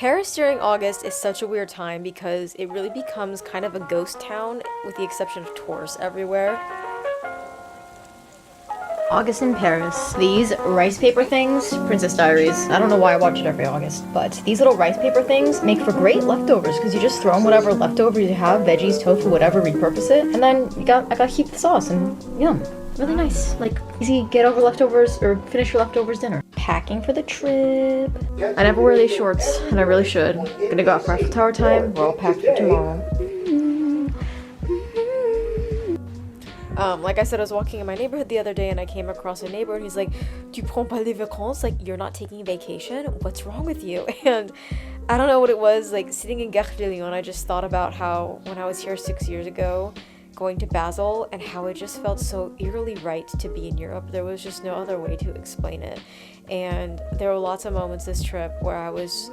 Paris during August is such a weird time because it really becomes kind of a ghost town with the exception of tourists everywhere. August in Paris. These rice paper things, Princess Diaries. I don't know why I watch it every August, but these little rice paper things make for great leftovers because you just throw in whatever leftovers you have, veggies, tofu, whatever, repurpose it, and then I gotta keep the sauce and yum. Really nice. Like, easy get over leftovers or finish your leftovers dinner. Packing for the trip. I never wear these shorts, and I really should. Gonna go out for Eiffel Tower time. We're all packed for tomorrow. Like I said, I was walking in my neighborhood the other day and I came across a neighbor and he's like, "Tu prends pas les vacances? Like, you're not taking vacation? What's wrong with you?" And I don't know what it was, like sitting in Gare de Lyon, I just thought about how when I was here 6 years ago, going to Basel, and how it just felt so eerily right to be in Europe. There was just no other way to explain it. And there were lots of moments this trip where I was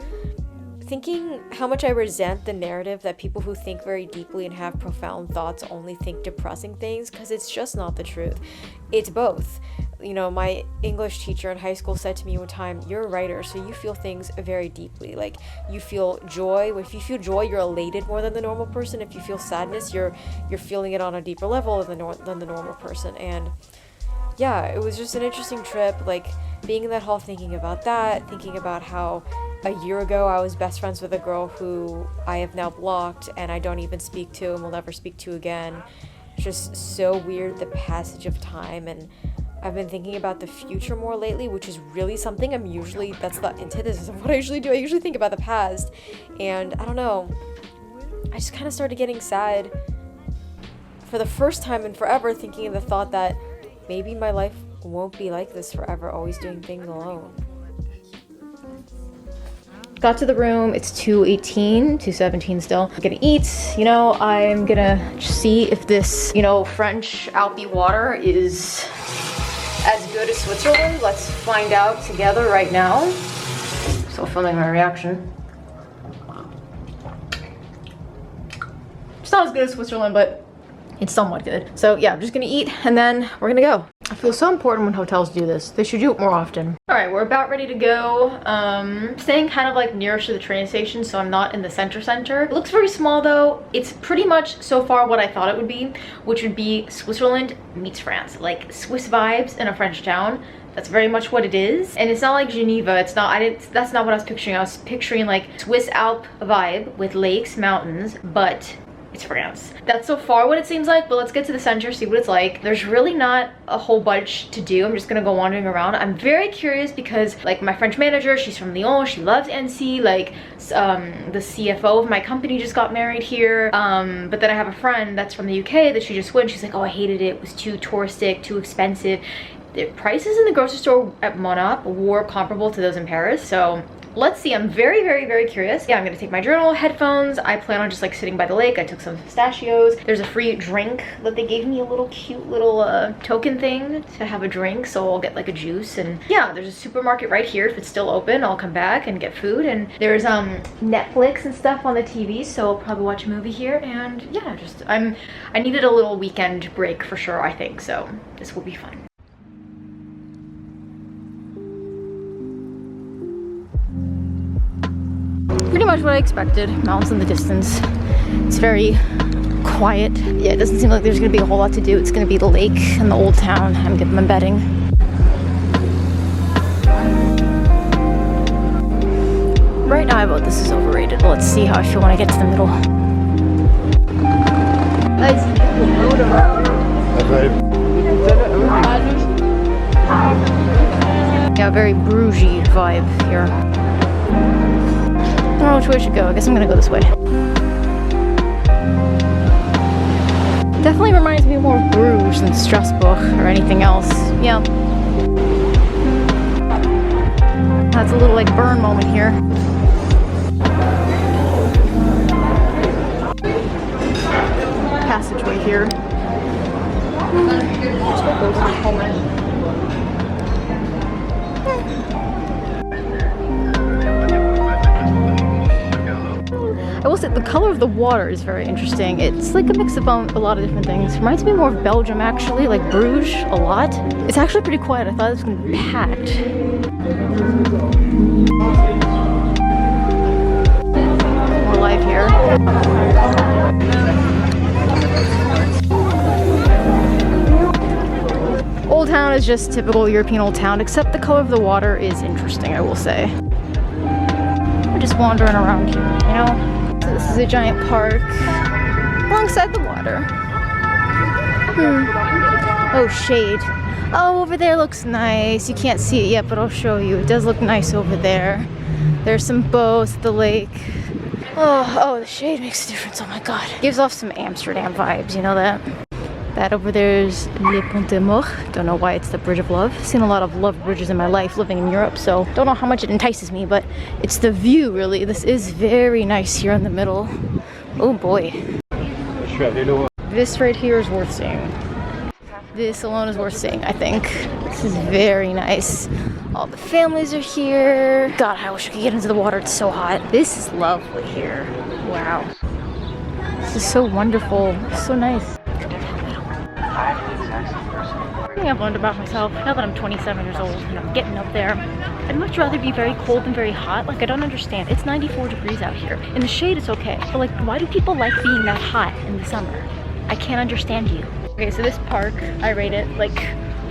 thinking how much I resent the narrative that people who think very deeply and have profound thoughts only think depressing things, because it's just not the truth. It's both. You know, my English teacher in high school said to me one time, "You're a writer, so you feel things very deeply. Like, you feel joy. If you feel joy, you're elated more than the normal person. If you feel sadness, you're feeling it on a deeper level than the normal person." And yeah, it was just an interesting trip, like being in that hall, thinking about that, thinking about how a year ago I was best friends with a girl who I have now blocked and I don't even speak to and will never speak to again. It's just so weird, the passage of time. And I've been thinking about the future more lately, which is really something that's the antithesis of what I usually do. I usually think about the past, and I don't know, I just kind of started getting sad for the first time in forever, thinking of the thought that maybe my life won't be like this forever, always doing things alone. Got to the room, it's 2:18, 2:17 still. I'm gonna eat, I'm gonna see if this, French Alpy water is as good as Switzerland. Let's find out together right now. Still filming my reaction. It's not as good as Switzerland, but it's somewhat good. So yeah, I'm just gonna eat and then we're gonna go. I feel so important when hotels do this. They should do it more often. All right, we're about ready to go. Staying kind of like nearest to the train station, so I'm not in the center. It looks very small though. It's pretty much so far what I thought it would be, which would be Switzerland meets France. Like Swiss vibes in a French town. That's very much what it is. And it's not like Geneva. That's not what I was picturing. I was picturing like Swiss Alp vibe with lakes, mountains, but it's France. That's so far what it seems like, but let's get to the center, see what it's like. There's really not a whole bunch to do. I'm just gonna go wandering around. I'm very curious because like my French manager, she's from Lyon, she loves Annecy, like the CFO of my company just got married here. But then I have a friend that's from the UK that she just went. She's like, "Oh, I hated it. It was too touristic, too expensive." The prices in the grocery store at Monop were comparable to those in Paris, so let's see. I'm very, very, very curious. Yeah, I'm gonna take my journal, headphones. I plan on just like sitting by the lake. I took some pistachios. There's a free drink that they gave me, a little cute little token thing to have a drink, so I'll get like a juice. And yeah, there's a supermarket right here. If it's still open, I'll come back and get food. And there's Netflix and stuff on the TV, so I'll probably watch a movie here. And yeah, just I needed a little weekend break for sure, I think, so this will be fun. Pretty much what I expected. Mountains in the distance. It's very quiet. Yeah, it doesn't seem like there's gonna be a whole lot to do. It's gonna be the lake and the old town. I'm betting. Right now I vote this is overrated. Let's see how I feel when I get to the middle. Yeah, very Bruges vibe here. I don't know which way I should go. I guess I'm gonna go this way. Definitely reminds me more of Bruges than Strasbourg or anything else. Yeah. That's a little like burn moment here. Passageway here. I will say the color of the water is very interesting. It's like a mix of a lot of different things. It reminds me more of Belgium actually, like Bruges a lot. It's actually pretty quiet. I thought it was gonna be packed. is just typical European old town, except the color of the water is interesting, I will say. We're just wandering around here, you know? So this is a giant park alongside the water. Oh, shade. Oh, over there looks nice. You can't see it yet, but I'll show you. It does look nice over there. There's some boats at the lake. Oh, the shade makes a difference. Oh my god. Gives off some Amsterdam vibes, you know that? That over there is Le Pont de Mort. Don't know why it's the Bridge of Love. Seen a lot of love bridges in my life living in Europe, so don't know how much it entices me, but it's the view, really. This is very nice here in the middle. Oh boy. This right here is worth seeing. This alone is worth seeing, I think. This is very nice. All the families are here. God, I wish I could get into the water. It's so hot. This is lovely here. Wow. This is so wonderful. It's so nice. One thing I've learned about myself, now that I'm 27 years old and I'm getting up there, I'd much rather be very cold than very hot. Like, I don't understand. It's 94 degrees out here. In the shade, it's okay. But like, why do people like being that hot in the summer? I can't understand you. Okay, so this park, I rate it like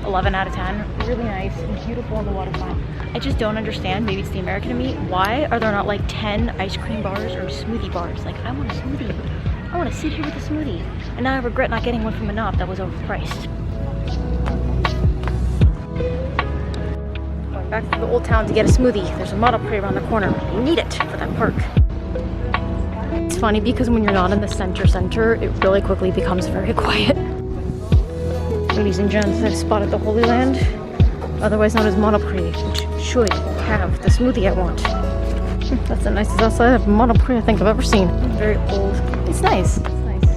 11 out of 10. Really nice and beautiful on the waterfront. I just don't understand, maybe it's the American in me, why are there not like 10 ice cream bars or smoothie bars? Like, I want a smoothie. I want to sit here with a smoothie. And now I regret not getting one from Annop that was overpriced. Going back to the old town to get a smoothie. There's a model prix around the corner. You need it for that park. It's funny because when you're not in the center, it really quickly becomes very quiet. Ladies and gents, I've spotted the Holy Land, otherwise known as Monoprix, which should have the smoothie I want. That's the nicest outside of Monoprix I think I've ever seen. Very old. It's nice. It's nice.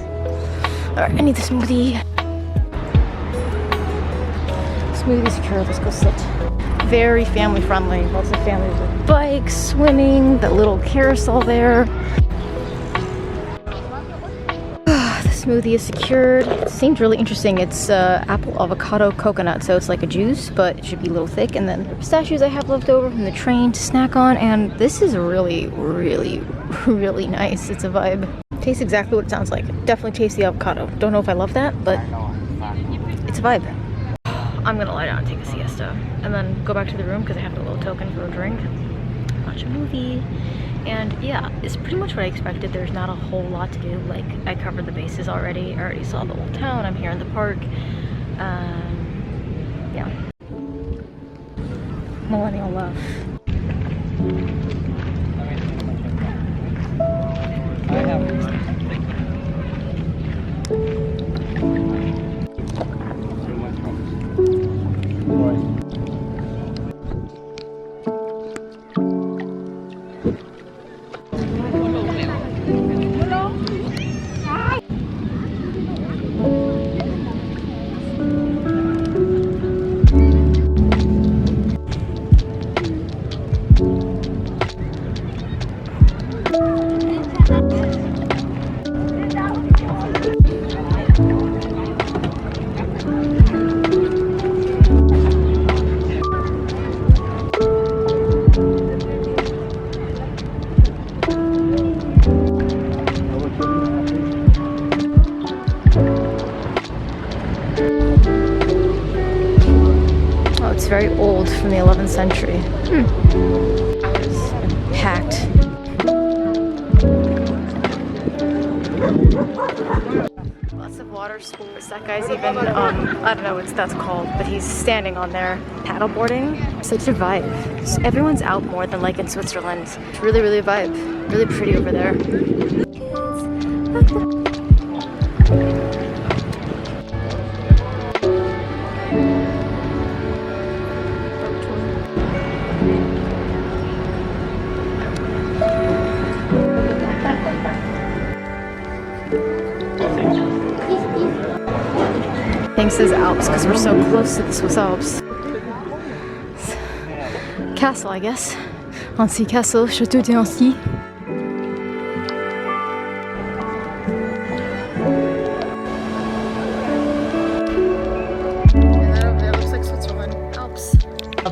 Alright, I need the smoothie. Smoothie secure, let's go sit. Very family friendly. Lots of families with bikes, swimming, that little carousel there. Smoothie is secured. It seemed really interesting. It's apple, avocado, coconut, so it's like a juice, but it should be a little thick. And then the pistachios I have left over from the train to snack on. And this is really, really, really nice. It's a vibe. Tastes exactly what it sounds like. Definitely tastes the avocado. Don't know if I love that, but it's a vibe. I'm gonna lie down and take a siesta, and then go back to the room because I have a little token for a drink. Watch a movie. And yeah, it's pretty much what I expected. There's not a whole lot to do. Like, I covered the bases already. I already saw the old town. I'm here in the park. Yeah. Millennial love. Very old, from the 11th century. Packed. Lots of water sports. That guy's even, I don't know what that's called, but he's standing on there paddleboarding. Such a vibe. So everyone's out more than like in Switzerland. It's really, really a vibe. Really pretty over there. Thanks to the Alps because we're so close to the Swiss Alps. Castle, I guess. Annecy Castle, Château d'Annecy.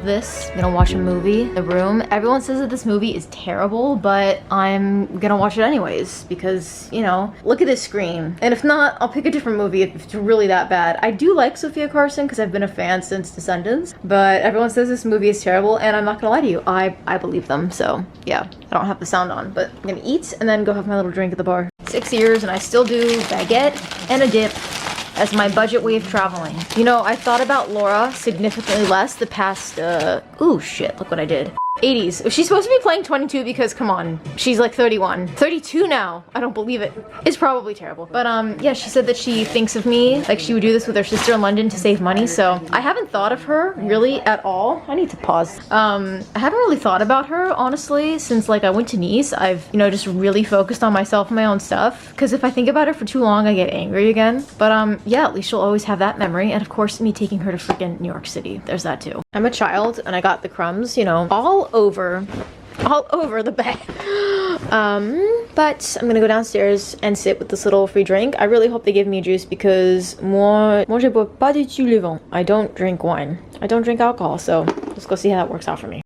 this. I'm gonna watch a movie, The Room. Everyone says that this movie is terrible, but I'm gonna watch it anyways because, you know, look at this screen. And if not, I'll pick a different movie if it's really that bad. I do like Sophia Carson because I've been a fan since Descendants, but everyone says this movie is terrible, and I'm not gonna lie to you, I believe them. So yeah, I don't have the sound on, but I'm gonna eat and then go have my little drink at the bar. 6 years and I still do baguette and a dip as my budget way of traveling. You know, I thought about Laura significantly less the past, ooh shit, look what I did. 80s. She's supposed to be playing 22 because, come on, she's like 31. 32 now. I don't believe it. It's probably terrible. But yeah, she said that she thinks of me like she would do this with her sister in London to save money. So I haven't thought of her really at all. I need to pause. I haven't really thought about her, honestly, since like I went to Nice. I've, you know, just really focused on myself and my own stuff. Because if I think about her for too long, I get angry again. But yeah, at least she'll always have that memory. And of course, me taking her to freaking New York City. There's that too. I'm a child and I got the crumbs, you know, all over the bed. But I'm gonna go downstairs and sit with this little free drink. I really hope they give me a juice because moi je bois pas du tout le vin. I don't drink wine. I don't drink alcohol, so let's go see how that works out for me.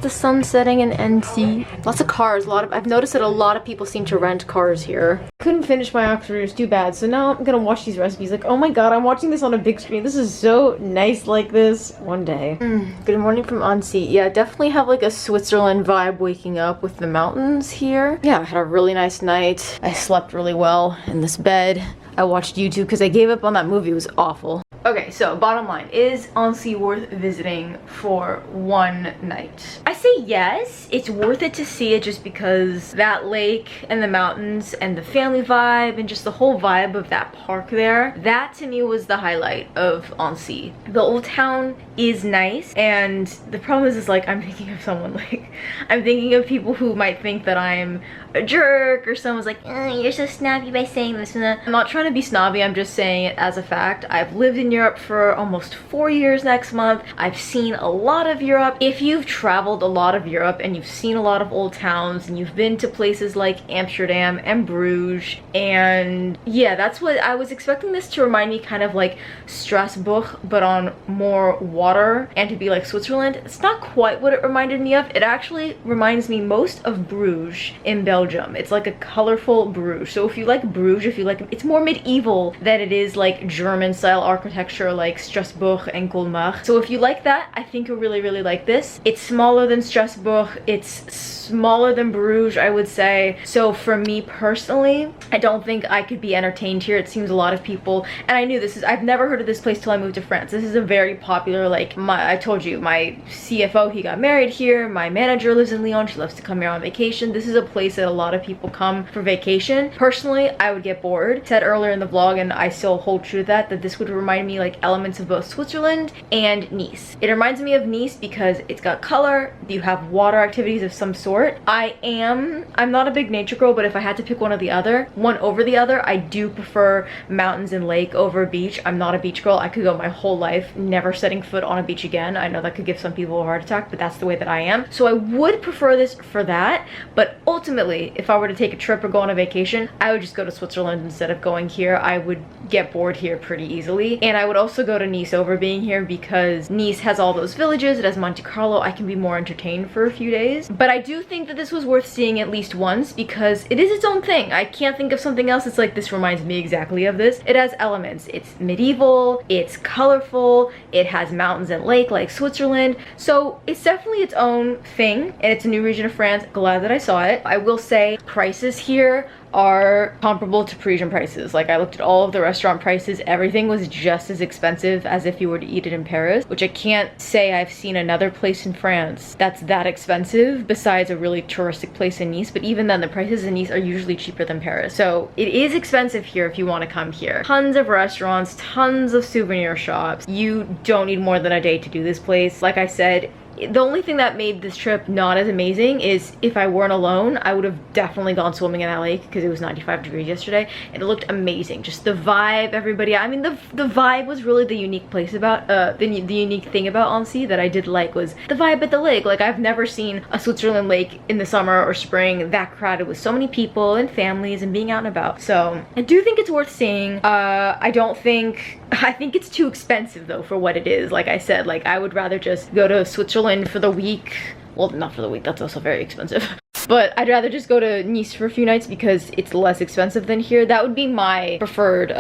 The sun setting in Annecy. Lots of cars. I've noticed that a lot of people seem to rent cars here. Couldn't finish my Oxford, it was too bad. So now I'm gonna watch these recipes. Like, oh my god, I'm watching this on a big screen. This is so nice like this one day. Good morning from Annecy. Yeah, definitely have like a Switzerland vibe waking up with the mountains here. Yeah, I had a really nice night. I slept really well in this bed. I watched YouTube because I gave up on that movie. It was awful. Okay, so bottom line, is Annecy worth visiting for one night? I say yes, it's worth it to see it just because that lake and the mountains and the family vibe and just the whole vibe of that park there, that to me was the highlight of Annecy. The old town is nice, and the problem is like I'm thinking of someone like, I'm thinking of people who might think that I'm a jerk or someone's like, oh, you're so snobby by saying this and that. I'm not trying to be snobby, I'm just saying it as a fact. I've lived in Europe for almost 4 years next month. I've seen a lot of Europe. If you've traveled a lot of Europe and you've seen a lot of old towns and you've been to places like Amsterdam and Bruges, and yeah, that's what I was expecting this to remind me, kind of like Strasbourg but on more water, and to be like Switzerland. It's not quite what it reminded me of. It actually reminds me most of Bruges in Belgium. It's like a colorful Bruges. So if you like Bruges, if you like, it's more medieval than it is like German style architecture like Strasbourg and Colmar. So if you like that, I think you'll really like this. It's smaller than Strasbourg. It's smaller than Bruges, I would say. So for me personally, I don't think I could be entertained here. It seems a lot of people, and I knew this is, I've never heard of this place till I moved to France. This is a very popular, like, I told you, my CFO, he got married here. My manager lives in Lyon. She loves to come here on vacation. This is a place that a lot of people come for vacation. Personally, I would get bored. Said earlier in the vlog, and I still hold true to that this would remind me like elements of both Switzerland and Nice. It reminds me of Nice because it's got color, you have water activities of some sort. I'm not a big nature girl, but if I had to pick one over the other, I do prefer mountains and lake over beach. I'm not a beach girl. I could go my whole life never setting foot on a beach again. I know that could give some people a heart attack, but that's the way that I am. So I would prefer this for that, but ultimately, if I were to take a trip or go on a vacation, I would just go to Switzerland instead of going here. I would get bored here pretty easily, and I would also go to Nice over being here because Nice has all those villages. It has Monte Carlo. I can be more entertained for a few days, but I do think that this was worth seeing at least once because it is its own thing. I can't think of something else that's like, this reminds me exactly of this. It has elements. It's medieval, it's colorful, it has mountains and lake like Switzerland, so it's definitely its own thing, and it's a new region of France. Glad that I saw it. I will say prices here are comparable to Parisian prices. Like, I looked at all of the restaurant prices, everything was just as expensive as if you were to eat it in Paris, which I can't say I've seen another place in France that's that expensive besides a really touristic place in Nice, but even then the prices in Nice are usually cheaper than Paris. So it is expensive here if you want to come here. Tons of restaurants, tons of souvenir shops. You don't need more than a day to do this place. Like I said, The only thing that made this trip not as amazing is if I weren't alone, I would have definitely gone swimming in that lake because it was 95 degrees yesterday and it looked amazing. Just the vibe, everybody. I mean, the vibe was really the unique place about, the unique thing about Annecy that I did like was the vibe at the lake. Like, I've never seen a Switzerland lake in the summer or spring that crowded with so many people and families and being out and about. So I do think it's worth seeing. I think it's too expensive though for what it is. Like I said, like I would rather just go to Switzerland for the week. Well, not for the week, that's also very expensive. But I'd rather just go to Nice for a few nights because it's less expensive than here. That would be my preferred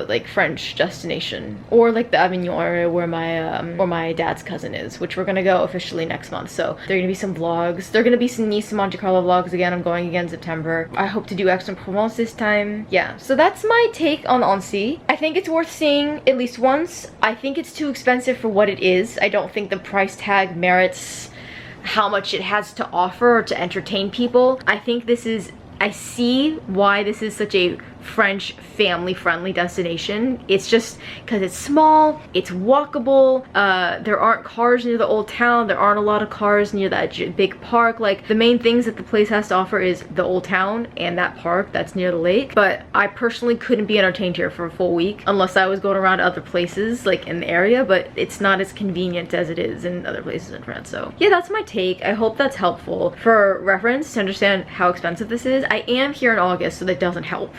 like French destination, or like the Avignon area where my dad's cousin is, which we're gonna go officially next month. So there are gonna be some vlogs. There are gonna be some Nice and Monte Carlo vlogs again. I'm going again in September. I hope to do Aix-en-Provence this time. Yeah, so that's my take on Annecy. I think it's worth seeing at least once. I think it's too expensive for what it is. I don't think the price tag merits how much it has to offer to entertain people. I see why this is such a French family-friendly destination. It's just because it's small, it's walkable, there aren't cars near the old town, there aren't a lot of cars near that big park. Like, the main things that the place has to offer is the old town and that park that's near the lake. But I personally couldn't be entertained here for a full week unless I was going around to other places like in the area, but it's not as convenient as it is in other places in France. So yeah, that's my take. I hope that's helpful for reference to understand how expensive this is. I am here in August, so that doesn't help.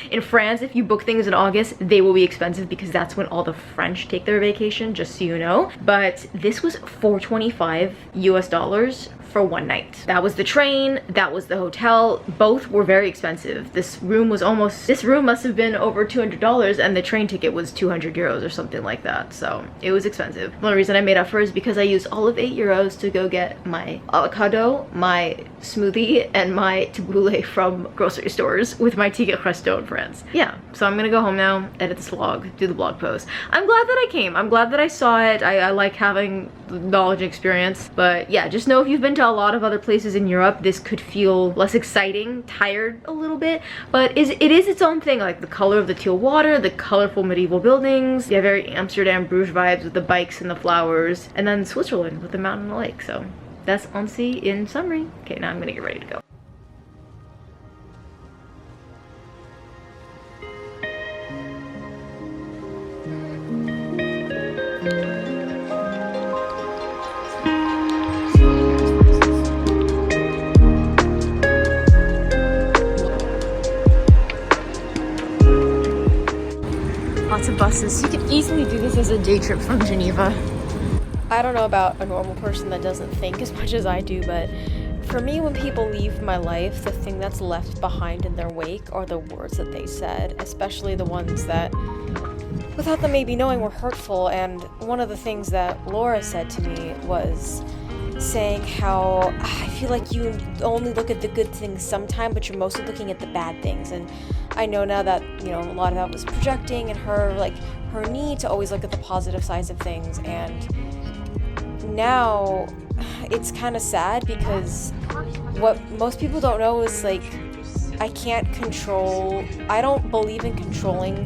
In France, if you book things in August, they will be expensive because that's when all the French take their vacation, just so you know. But this was $425 US for one night. That was the train, that was the hotel. Both were very expensive. This room must have been over $200 and the train ticket was 200 euros or something like that. So it was expensive. The only reason I made up for it is because I used all of 8 euros to go get my avocado, my smoothie, and my tabbouleh from grocery stores with my ticket resto in France. Yeah, so I'm gonna go home now, edit this vlog, do the blog post. I'm glad that I came. I'm glad that I saw it. I like having the knowledge and experience. But yeah, just know if you've been to a lot of other places in Europe, this could feel less exciting, tired a little bit, but it is its own thing. Like the color of the teal water, the colorful medieval buildings, yeah, very Amsterdam Bruges vibes with the bikes and the flowers, and then Switzerland with the mountain and the lake. So that's Annecy in summary. Okay, now I'm gonna get ready to go. Lots of buses. You could easily do this as a day trip from Geneva. I don't know about a normal person that doesn't think as much as I do, but for me, when people leave my life, the thing that's left behind in their wake are the words that they said, especially the ones that, without them maybe knowing, were hurtful. And one of the things that Laura said to me was saying how I feel like you only look at the good things sometime, but you're mostly looking at the bad things. And I know now that, you know, a lot of that was projecting and her need to always look at the positive sides of things. And now it's kind of sad because what most people don't know is, like, I don't believe in controlling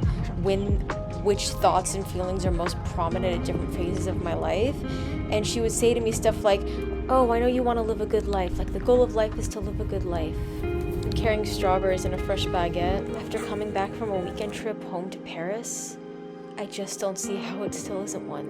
which thoughts and feelings are most prominent at different phases of my life. And she would say to me stuff like, oh, I know you want to live a good life. Like, the goal of life is to live a good life. And carrying strawberries and a fresh baguette after coming back from a weekend trip home to Paris, I just don't see how it still isn't one.